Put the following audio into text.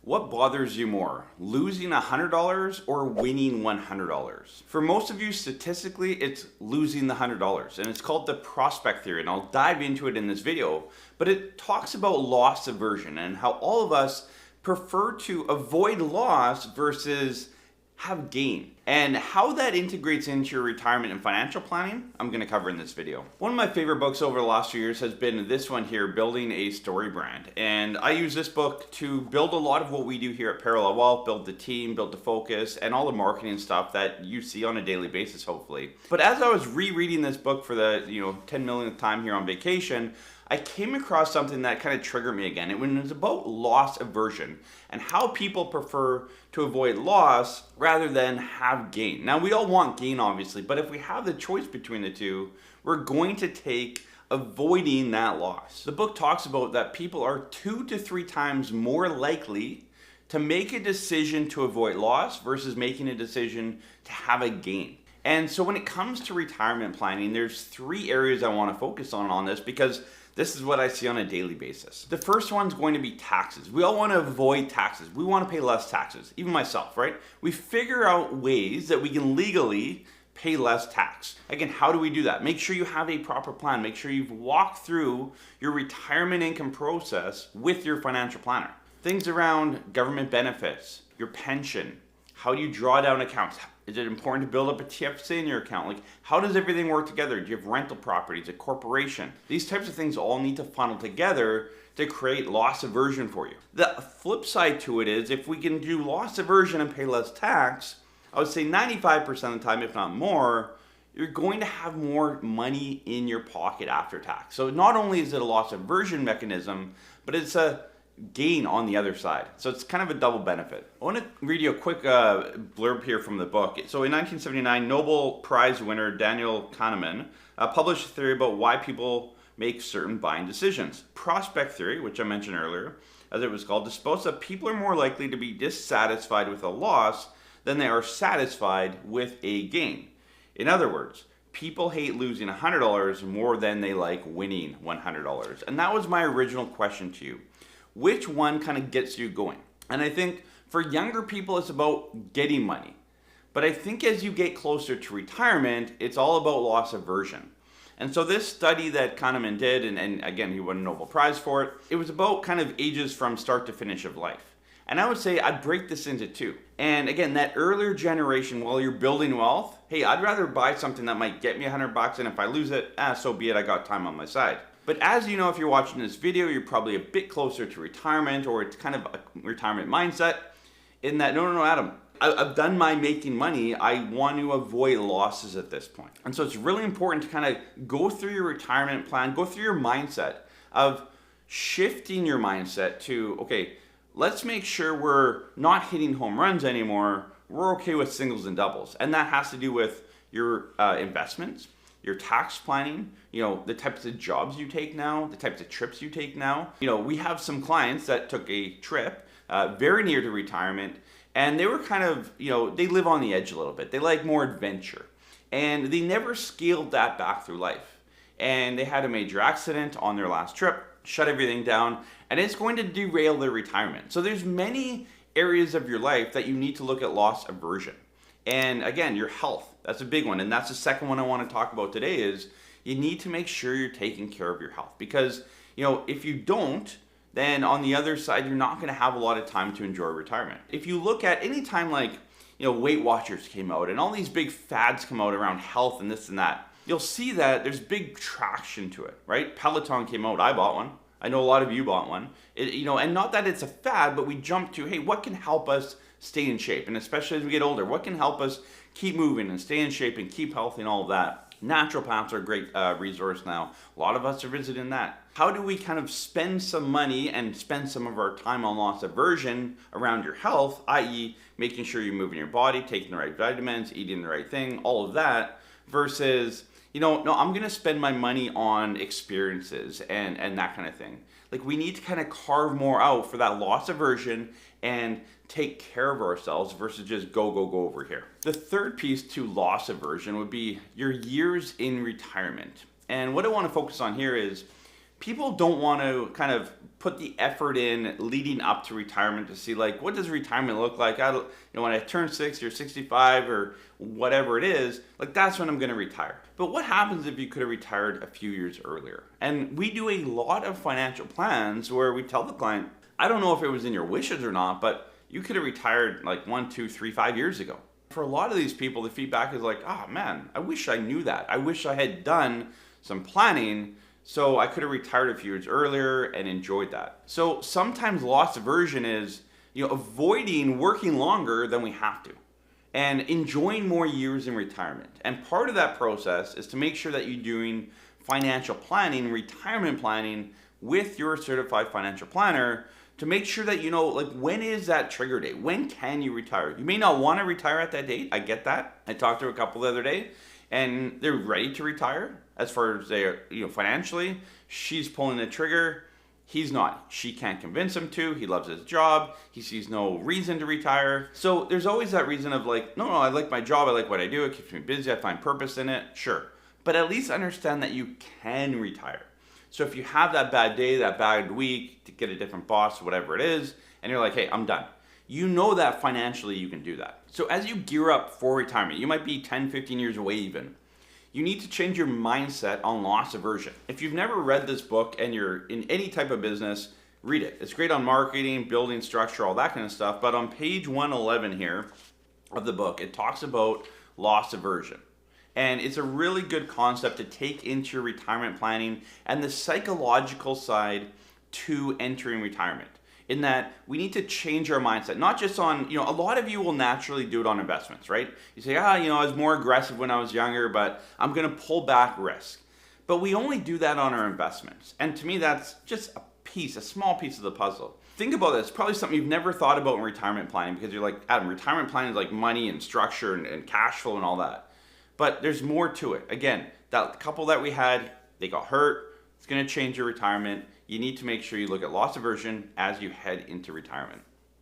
What bothers you more, losing $100 or winning $100? For most of you, statistically, it's losing the $100, and it's called the prospect theory, and I'll dive into it in this video, but it talks about loss aversion and how all of us prefer to avoid loss versus have gain, and how that integrates into your retirement and financial planning, I'm going to cover in this video. One of my favorite books over the last few years has been this one here, Building a Story Brand. And I use this book to build a lot of what we do here at Parallel Wealth, build the team, build the focus, and all the marketing stuff that you see on a daily basis, hopefully. But as I was rereading this book for the 10 millionth time here on vacation, I came across something that kind of triggered me again. It was about loss aversion and how people prefer to avoid loss rather than have gain. Now, we all want gain, obviously, but if we have the choice between the two, we're going to take avoiding that loss. The book talks about that people are 2 to 3 times more likely to make a decision to avoid loss versus making a decision to have a gain. And so when it comes to retirement planning, there's 3 areas I want to focus on this because this is what I see on a daily basis. The first one's going to be taxes. We all want to avoid taxes. We want to pay less taxes, even myself, right? We figure out ways that we can legally pay less tax. Again, how do we do that? Make sure you have a proper plan. Make sure you've walked through your retirement income process with your financial planner. Things around government benefits, your pension, how do you draw down accounts? Is it important to build up a TFSA in your account? Like, how does everything work together? Do you have rental properties, a corporation? These types of things all need to funnel together to create loss aversion for you. The flip side to it is if we can do loss aversion and pay less tax, I would say 95% of the time, if not more, you're going to have more money in your pocket after tax. So not only is it a loss aversion mechanism, but it's a gain on the other side. So it's kind of a double benefit. I want to read you a quick blurb here from the book. So in 1979, Nobel Prize winner Daniel Kahneman published a theory about why people make certain buying decisions. Prospect theory, which I mentioned earlier, as it was called, disposed that people are more likely to be dissatisfied with a loss than they are satisfied with a gain. In other words, people hate losing $100 more than they like winning $100. And that was my original question to you. Which one kind of gets you going? And I think for younger people, it's about getting money. But I think as you get closer to retirement, it's all about loss aversion. And so this study that Kahneman did, and again, he won a Nobel Prize for it, it was about kind of ages from start to finish of life. And I would say I'd break this into 2. And again, that earlier generation, while you're building wealth, hey, I'd rather buy something that might get me $100, and if I lose it, so be it, I got time on my side. But as you know, if you're watching this video, you're probably a bit closer to retirement, or it's kind of a retirement mindset in that, no, Adam, I've done my making money. I want to avoid losses at this point. And so it's really important to kind of go through your retirement plan, go through your mindset of shifting your mindset to, okay, let's make sure we're not hitting home runs anymore. We're okay with singles and doubles. And that has to do with your investments, your tax planning, the types of jobs you take now, the types of trips you take now. We have some clients that took a trip very near to retirement, and they were kind of, they live on the edge a little bit. They like more adventure, and they never scaled that back through life. And they had a major accident on their last trip, shut everything down, and it's going to derail their retirement. So there's many areas of your life that you need to look at loss aversion. And again, your health, that's a big one. And that's the second one I want to talk about today is you need to make sure you're taking care of your health. Because, if you don't, then on the other side, you're not going to have a lot of time to enjoy retirement. If you look at any time like, Weight Watchers came out and all these big fads come out around health and this and that, you'll see that there's big traction to it, right? Peloton came out. I bought one. I know a lot of you bought one. And not that it's a fad, but we jumped to, hey, what can help us stay in shape? And especially as we get older, what can help us keep moving and stay in shape and keep healthy and all of that? Naturopaths are a great resource now. A lot of us are visiting that. How do we kind of spend some money and spend some of our time on loss aversion around your health, i.e. making sure you're moving your body, taking the right vitamins, eating the right thing, all of that, versus, no, I'm going to spend my money on experiences and that kind of thing. Like, we need to kind of carve more out for that loss aversion and take care of ourselves versus just go over here. The third piece to loss aversion would be your years in retirement. And what I want to focus on here is people don't want to kind of put the effort in leading up to retirement to see like, what does retirement look like? When I turn 60 or 65 or whatever it is, like that's when I'm going to retire. But what happens if you could have retired a few years earlier? And we do a lot of financial plans where we tell the client, I don't know if it was in your wishes or not, but you could have retired like 1, 2, 3, 5 years ago. For a lot of these people, the feedback is like, oh man, I wish I knew that. I wish I had done some planning so I could have retired a few years earlier and enjoyed that. So sometimes loss aversion is, avoiding working longer than we have to and enjoying more years in retirement. And part of that process is to make sure that you're doing financial planning, retirement planning with your certified financial planner to make sure that like when is that trigger date? When can you retire? You may not want to retire at that date. I get that. I talked to a couple the other day and they're ready to retire as far as they are, financially. She's pulling the trigger. He's not. She can't convince him to. He loves his job. He sees no reason to retire. So there's always that reason of like, no, I like my job. I like what I do. It keeps me busy. I find purpose in it. Sure. But at least understand that you can retire. So if you have that bad day, that bad week, to get a different boss, whatever it is, and you're like, hey, I'm done. You know that financially you can do that. So as you gear up for retirement, you might be 10, 15 years away even. You need to change your mindset on loss aversion. If you've never read this book and you're in any type of business, read it. It's great on marketing, building structure, all that kind of stuff. But on page 111 here of the book, it talks about loss aversion. And it's a really good concept to take into your retirement planning and the psychological side to entering retirement. In that we need to change our mindset, not just on, a lot of you will naturally do it on investments, right? You say, I was more aggressive when I was younger, but I'm going to pull back risk. But we only do that on our investments. And to me, that's just a small piece of the puzzle. Think about this, probably something you've never thought about in retirement planning because you're like, Adam, retirement planning is like money and structure and cash flow and all that. But there's more to it. Again, that couple that we had, they got hurt. It's going to change your retirement. You need to make sure you look at loss aversion as you head into retirement.